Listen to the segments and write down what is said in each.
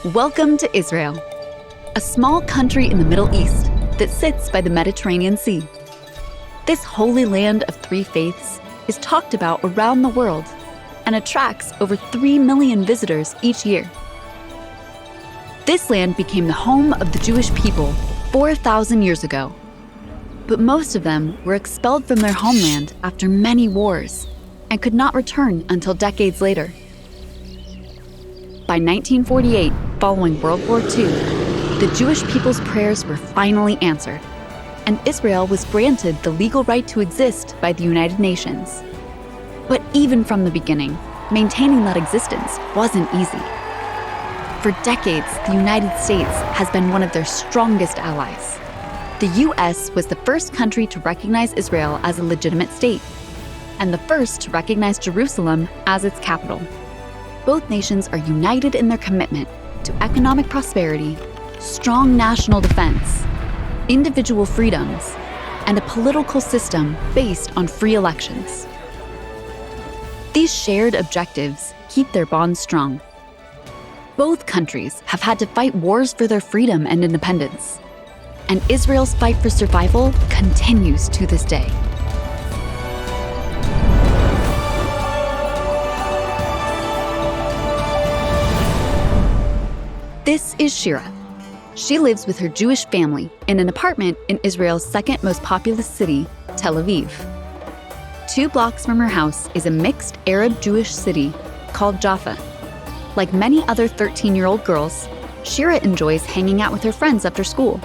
Welcome to Israel, a small country in the Middle East that sits by the Mediterranean Sea. This holy land of three faiths is talked about around the world and attracts over 3 million visitors each year. This land became the home of the Jewish people 4,000 years ago, but most of them were expelled from their homeland after many wars and could not return until decades later. By 1948, following World War II, the Jewish people's prayers were finally answered, and Israel was granted the legal right to exist by the United Nations. But even from the beginning, maintaining that existence wasn't easy. For decades, the United States has been one of their strongest allies. The U.S. was the first country to recognize Israel as a legitimate state, and the first to recognize Jerusalem as its capital. Both nations are united in their commitment to economic prosperity, strong national defense, individual freedoms, and a political system based on free elections. These shared objectives keep their bonds strong. Both countries have had to fight wars for their freedom and independence, and Israel's fight for survival continues to this day. This is Shira. She lives with her Jewish family in an apartment in Israel's second most populous city, Tel Aviv. 2 blocks from her house is a mixed Arab-Jewish city called Jaffa. Like many other 13-year-old girls, Shira enjoys hanging out with her friends after school.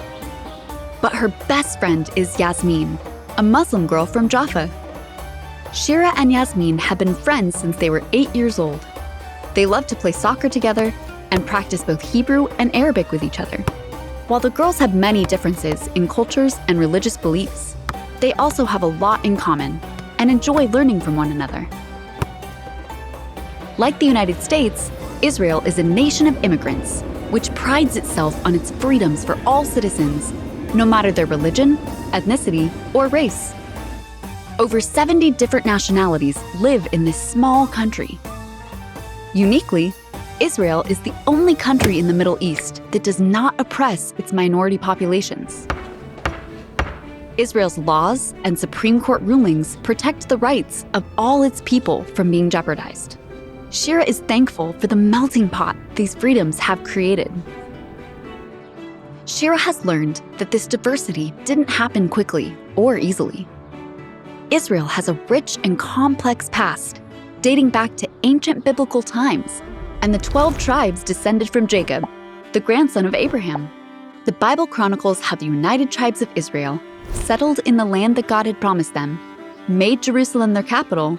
But her best friend is Yasmin, a Muslim girl from Jaffa. Shira and Yasmin have been friends since they were 8 years old. They love to play soccer together and practice both Hebrew and Arabic with each other. While the girls have many differences in cultures and religious beliefs, they also have a lot in common and enjoy learning from one another. Like the United States, Israel is a nation of immigrants, which prides itself on its freedoms for all citizens, no matter their religion, ethnicity, or race. Over 70 different nationalities live in this small country. Uniquely, Israel is the only country in the Middle East that does not oppress its minority populations. Israel's laws and Supreme Court rulings protect the rights of all its people from being jeopardized. Shira is thankful for the melting pot these freedoms have created. Shira has learned that this diversity didn't happen quickly or easily. Israel has a rich and complex past, dating back to ancient biblical times, and the 12 tribes descended from Jacob, the grandson of Abraham. The Bible chronicles how the united tribes of Israel settled in the land that God had promised them, made Jerusalem their capital,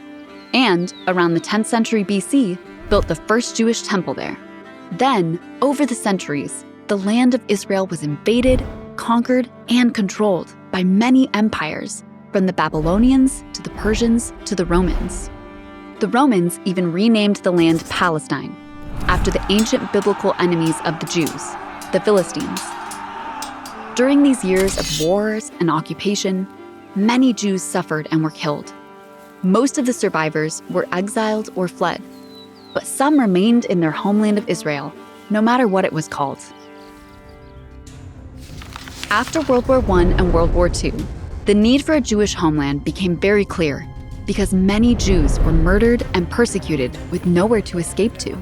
and, around the 10th century BC, built the first Jewish temple there. Then, over the centuries, the land of Israel was invaded, conquered, and controlled by many empires, from the Babylonians to the Persians to the Romans. The Romans even renamed the land Palestine, after the ancient biblical enemies of the Jews, the Philistines. During these years of wars and occupation, many Jews suffered and were killed. Most of the survivors were exiled or fled, but some remained in their homeland of Israel, no matter what it was called. After World War I and World War II, the need for a Jewish homeland became very clear because many Jews were murdered and persecuted with nowhere to escape to.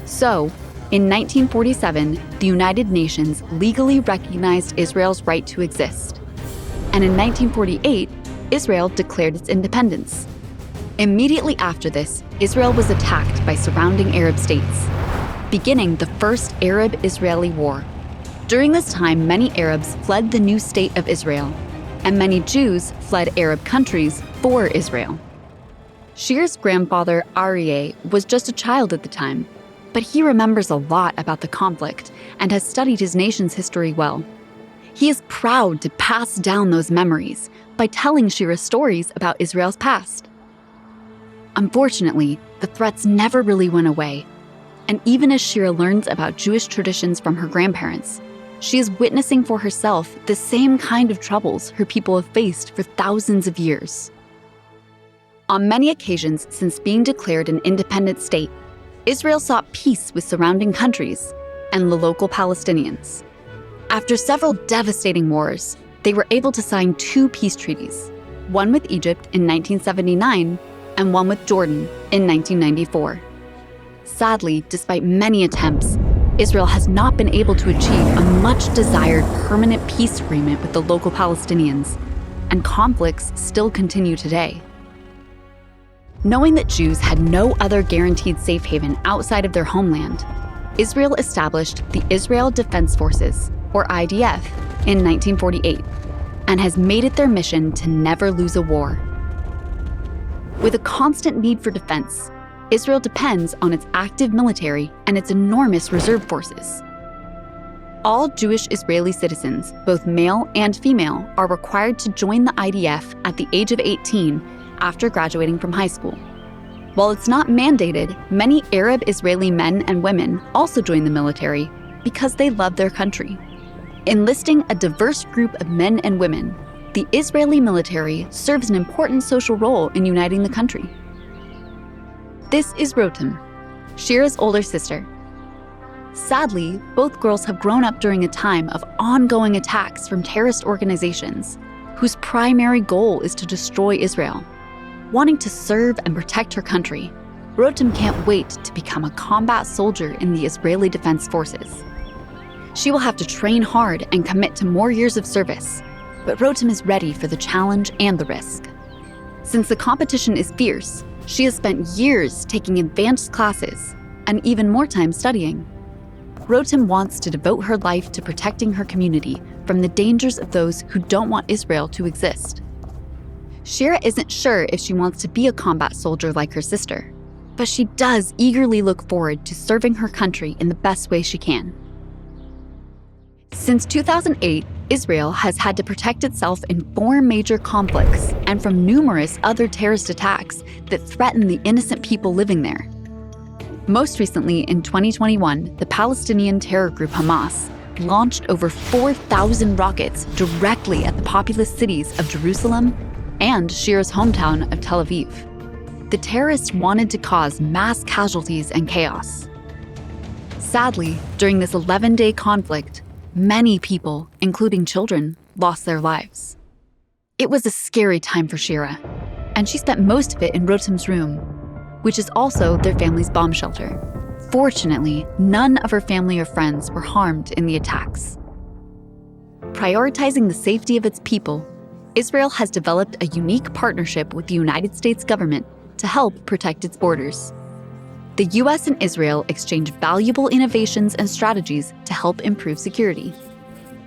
So, in 1947, the United Nations legally recognized Israel's right to exist. And in 1948, Israel declared its independence. Immediately after this, Israel was attacked by surrounding Arab states, beginning the first Arab-Israeli war. During this time, many Arabs fled the new state of Israel, and many Jews fled Arab countries for Israel. Shira's grandfather, Aryeh, was just a child at the time, but he remembers a lot about the conflict and has studied his nation's history well. He is proud to pass down those memories by telling Shira stories about Israel's past. Unfortunately, the threats never really went away, and even as Shira learns about Jewish traditions from her grandparents, she is witnessing for herself the same kind of troubles her people have faced for thousands of years. On many occasions since being declared an independent state, Israel sought peace with surrounding countries and the local Palestinians. After several devastating wars, they were able to sign 2 peace treaties, one with Egypt in 1979 and one with Jordan in 1994. Sadly, despite many attempts, Israel has not been able to achieve a much-desired permanent peace agreement with the local Palestinians, and conflicts still continue today. Knowing that Jews had no other guaranteed safe haven outside of their homeland, Israel established the Israel Defense Forces, or IDF, in 1948, and has made it their mission to never lose a war. With a constant need for defense, Israel depends on its active military and its enormous reserve forces. All Jewish Israeli citizens, both male and female, are required to join the IDF at the age of 18 after graduating from high school. While it's not mandated, many Arab Israeli men and women also join the military because they love their country. Enlisting a diverse group of men and women, the Israeli military serves an important social role in uniting the country. This is Rotem, Shira's older sister. Sadly, both girls have grown up during a time of ongoing attacks from terrorist organizations whose primary goal is to destroy Israel. Wanting to serve and protect her country, Rotem can't wait to become a combat soldier in the Israeli Defense Forces. She will have to train hard and commit to more years of service, but Rotem is ready for the challenge and the risk. Since the competition is fierce, she has spent years taking advanced classes and even more time studying. Rotem wants to devote her life to protecting her community from the dangers of those who don't want Israel to exist. Shira isn't sure if she wants to be a combat soldier like her sister, but she does eagerly look forward to serving her country in the best way she can. Since 2008, Israel has had to protect itself in 4 major conflicts and from numerous other terrorist attacks that threaten the innocent people living there. Most recently, in 2021, the Palestinian terror group Hamas launched over 4,000 rockets directly at the populous cities of Jerusalem and Shira's hometown of Tel Aviv. The terrorists wanted to cause mass casualties and chaos. Sadly, during this 11-day conflict, many people, including children, lost their lives. It was a scary time for Shira, and she spent most of it in Rotem's room, which is also their family's bomb shelter. Fortunately, none of her family or friends were harmed in the attacks. Prioritizing the safety of its people, Israel has developed a unique partnership with the United States government to help protect its borders. The US and Israel exchange valuable innovations and strategies to help improve security.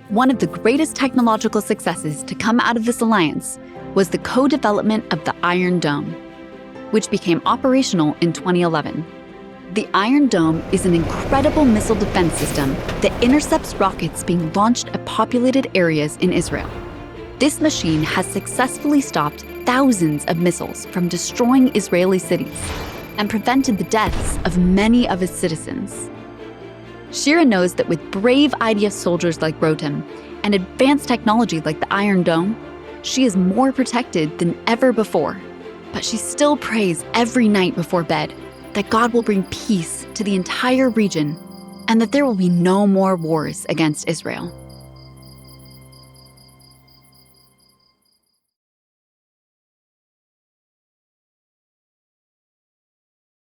One of the greatest technological successes to come out of this alliance was the co-development of the Iron Dome, which became operational in 2011. The Iron Dome is an incredible missile defense system that intercepts rockets being launched at populated areas in Israel. This machine has successfully stopped thousands of missiles from destroying Israeli cities and prevented the deaths of many of its citizens. Shira knows that with brave IDF soldiers like Rotem and advanced technology like the Iron Dome, she is more protected than ever before. But she still prays every night before bed that God will bring peace to the entire region and that there will be no more wars against Israel.